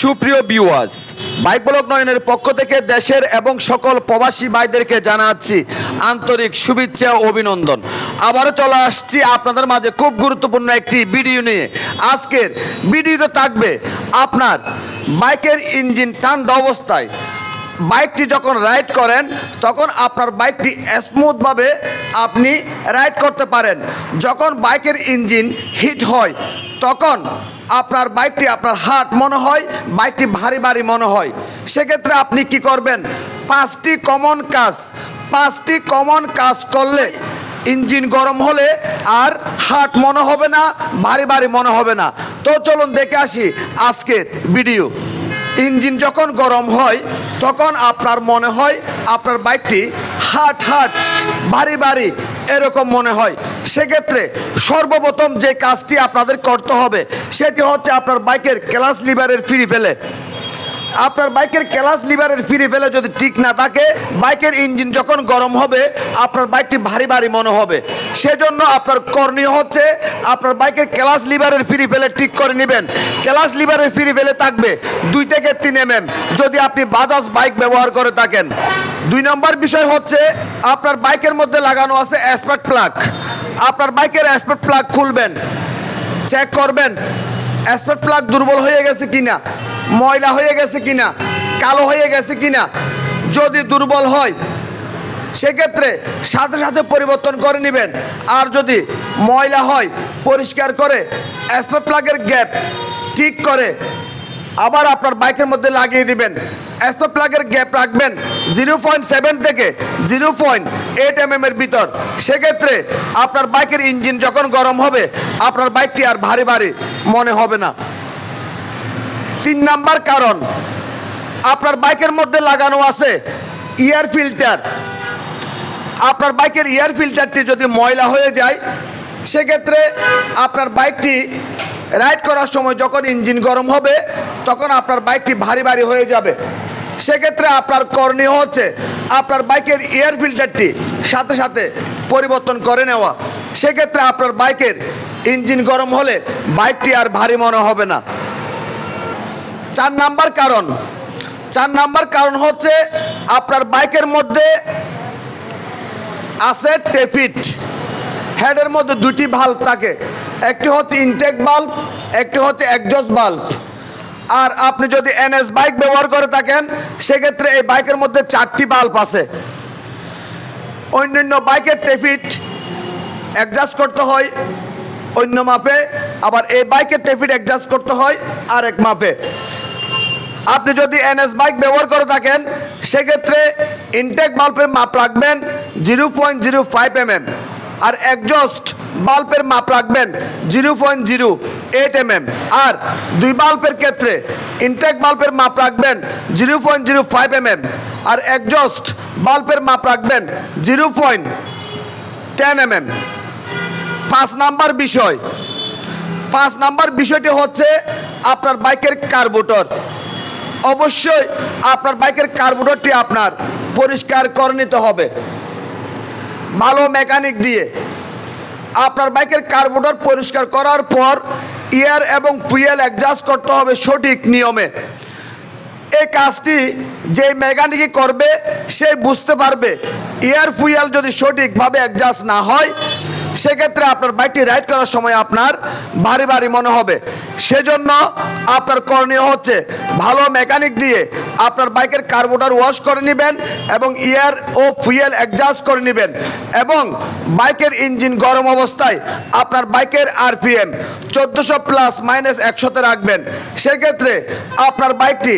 সুপ্রিয় viewers, bike blog নয়নের পক্ষ থেকে দেশের এবং সকল প্রবাসী ভাইদেরকে জানাচ্ছি আন্তরিক শুভেচ্ছা ও অভিনন্দন। আবারও চলে আসছি আপনাদের মাঝে খুব গুরুত্বপূর্ণ একটি ভিডিও নিয়ে। আজকের ভিডিওতে থাকবে আপনার বাইকের ইঞ্জিন ঠান্ডা অবস্থায় বাইকটি যখন রাইড করেন তখন আপনার বাইকটি স্মুথভাবে আপনি রাইড করতে পারেন। যখন বাইকের ইঞ্জিন হিট হয় তখন আপনার বাইকটি আপনার হার্ড মনে হয়, বাইকটি ভারী ভারী মনে হয়। সেক্ষেত্রে আপনি কি করবেন? পাঁচটি কমন কাজ করলে ইঞ্জিন গরম হলে আর হার্ড মনে হবে না, ভারী ভারী মনে হবে না। তো চলুন দেখে আসি আজকের ভিডিও। ইঞ্জিন যখন গরম হয় তখন আপনার মনে হয় আপনার বাইকটি হার্ড ভারী ভারী এরকম মনে হয়। সেক্ষেত্রে সর্বপ্রথম যে কাজটি আপনাদের করতে হবে সেটি হচ্ছে আপনার বাইকের ক্লাচ লিভারের ফ্রি ফেলে। আপনার বাইকের ক্লাচ লিভারের ফ্রি ফেলে যদি ঠিক না থাকে, বাইকের ইঞ্জিন যখন গরম হবে আপনার বাইকটি ভারী ভারী মনে হবে। সেজন্য আপনার করণীয় হচ্ছে আপনার বাইকের ক্লাচ লিভারের ফ্রি ফেলে ঠিক করে নেবেন। ক্লাচ লিভারের ফ্রি ফেলে থাকবে 2 থেকে 3 mm যদি আপনি বাজাজ বাইক ব্যবহার করে থাকেন। 2 নম্বর বিষয় হচ্ছে আপনার বাইকের মধ্যে লাগানো আছে স্পার্ক প্লাগ। আপনার বাইকের স্পার্ক প্লাগ খুলবেন, চেক করবেন স্পার্ক প্লাগ দুর্বল হয়ে গেছে কিনা, ময়লা হয়ে গেছে কিনা, কালো হয়ে গেছে কিনা। যদি দুর্বল হয় সেক্ষেত্রে সাথে সাথে পরিবর্তন করে নেবেন। আর যদি ময়লা হয় পরিষ্কার করে স্পার্ক প্লাগের গ্যাপ ঠিক করে আবার আপনার বাইকের মধ্যে লাগিয়ে দিবেন। স্পার্ক প্লাগের গ্যাপ রাখবেন 0.7 থেকে 0.8 mm এর ভিতর। সেক্ষেত্রে আপনার বাইকের ইঞ্জিন যখন গরম হবে আপনার বাইকটি আর ভারী ভারী মনে হবে না। 3 নাম্বার কারণ, আপনার বাইকের মধ্যে লাগানো আছে এয়ার ফিল্টার। আপনার বাইকের এয়ার ফিল্টারটি যদি ময়লা হয়ে যায় সেক্ষেত্রে আপনার বাইকটি রাইড করার সময় যখন ইঞ্জিন গরম হবে তখন আপনার বাইকটি ভারী ভারী হয়ে যাবে। সেক্ষেত্রে আপনার করণীয় হচ্ছে আপনার বাইকের এয়ার ফিল্টারটি সাথে সাথে পরিবর্তন করে নেওয়া। সেক্ষেত্রে আপনার বাইকের ইঞ্জিন গরম হলে বাইকটি আর ভারী মনে হবে না। 4 নাম্বার কারণ হচ্ছে আপনার বাইকের মধ্যে আছে টেফিট। হেডের মধ্যে 2টি ভাল্ব থাকে, একটি হচ্ছে ইনটেক বাল্ব, একটি হচ্ছে এক্সজস্ট বাল্ব। আর আপনি যদি এনএস বাইক ব্যবহার করে থাকেন সেক্ষেত্রে এই বাইকের মধ্যে 4টি বাল্ব আছে। অন্যান্য বাইকের টেফিট অ্যাডজাস্ট করতে হয় অন্য মাপে, আবার এই বাইকের টেফিট অ্যাডজাস্ট করতে হয় আরেক মাপে। আপনি যদি এনএস বাইক ব্যবহার করে থাকেন সেক্ষেত্রে ইনটেক বাল্বের মাপ রাখবেন 0.05 mm আর এক্সজস্ট বাল্বের মাপ রাখবেন 0.08 mm। আর 2 বাল্বের ক্ষেত্রে ইনটেক বাল্বের মাপ রাখবেন 0.05 mm আর এক্সজস্ট বাল্বের মাপ রাখবেন 0.10 mm। 5 নাম্বার বিষয়টি হচ্ছে আপনার বাইকের কার্বোরেটর। অবশ্যই আপনার বাইকের কার্বোরেটরটি আপনার পরিষ্কার করে নিতে হবে ভালো মেকানিক দিয়ে। আপনার বাইকের কার্বোরেটর পরিষ্কার করার পর এয়ার এবং ফুয়েল অ্যাডজাস্ট করতে হবে সঠিক নিয়মে। এই কাজটি যে মেকানিকই করবে সে বুঝতে পারবে এয়ার ফুয়েল যদি সঠিকভাবে অ্যাডজাস্ট না হয় সেক্ষেত্রে আপনার বাইকটি রাইড করার সময় আপনার ভারী ভারী মনে হবে। সেজন্য আপনার করণীয় হচ্ছে ভালো মেকানিক দিয়ে আপনার বাইকের কার্বোরেটর ওয়াশ করে নেবেন এবং এয়ার ও ফুয়েল অ্যাডজাস্ট করে নেবেন এবং বাইকের ইঞ্জিন গরম অবস্থায় আপনার বাইকের আরপিএম 1400 ± 100-তে রাখবেন। সেক্ষেত্রে আপনার বাইকটি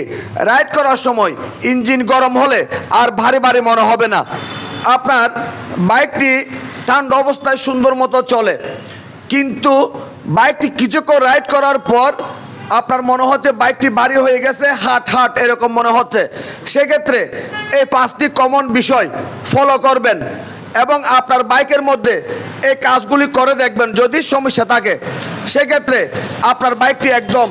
রাইড করার সময় ইঞ্জিন গরম হলে আর ভারী ভারী মনে হবে না। আপনার বাইকটি ঠান্ডা অবস্থায় সুন্দর মতো চলে, কিন্তু বাইকটি কিছুক্ষণ রাইড করার পর আপনার মনে হচ্ছে বাইকটি ভারী হয়ে গেছে, হার্ড এরকম মনে হচ্ছে। সেক্ষেত্রে এই 5টি কমন বিষয় ফলো করবেন এবং আপনার বাইকের মধ্যে এই কাজগুলি করে দেখবেন। যদি সমস্যা থাকে সেক্ষেত্রে আপনার বাইকটি একদম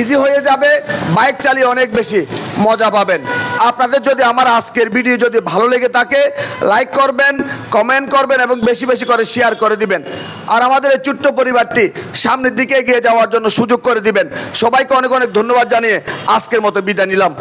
ইজি হয়ে যাবে, বাইক চালিয়ে অনেক বেশি মজা পাবেন। আপনাদের যদি আমার আজকের ভিডিও যদি ভালো লেগে থাকে লাইক করবেন, কমেন্ট করবেন এবং বেশি বেশি করে শেয়ার করে দিবেন। আর আমাদের এই ছোট্ট পরিবারটি সামনের দিকে এগিয়ে যাওয়ার জন্য সুযোগ করে দিবেন। সবাইকে অনেক অনেক ধন্যবাদ জানিয়ে আজকের মতো বিদায় নিলাম।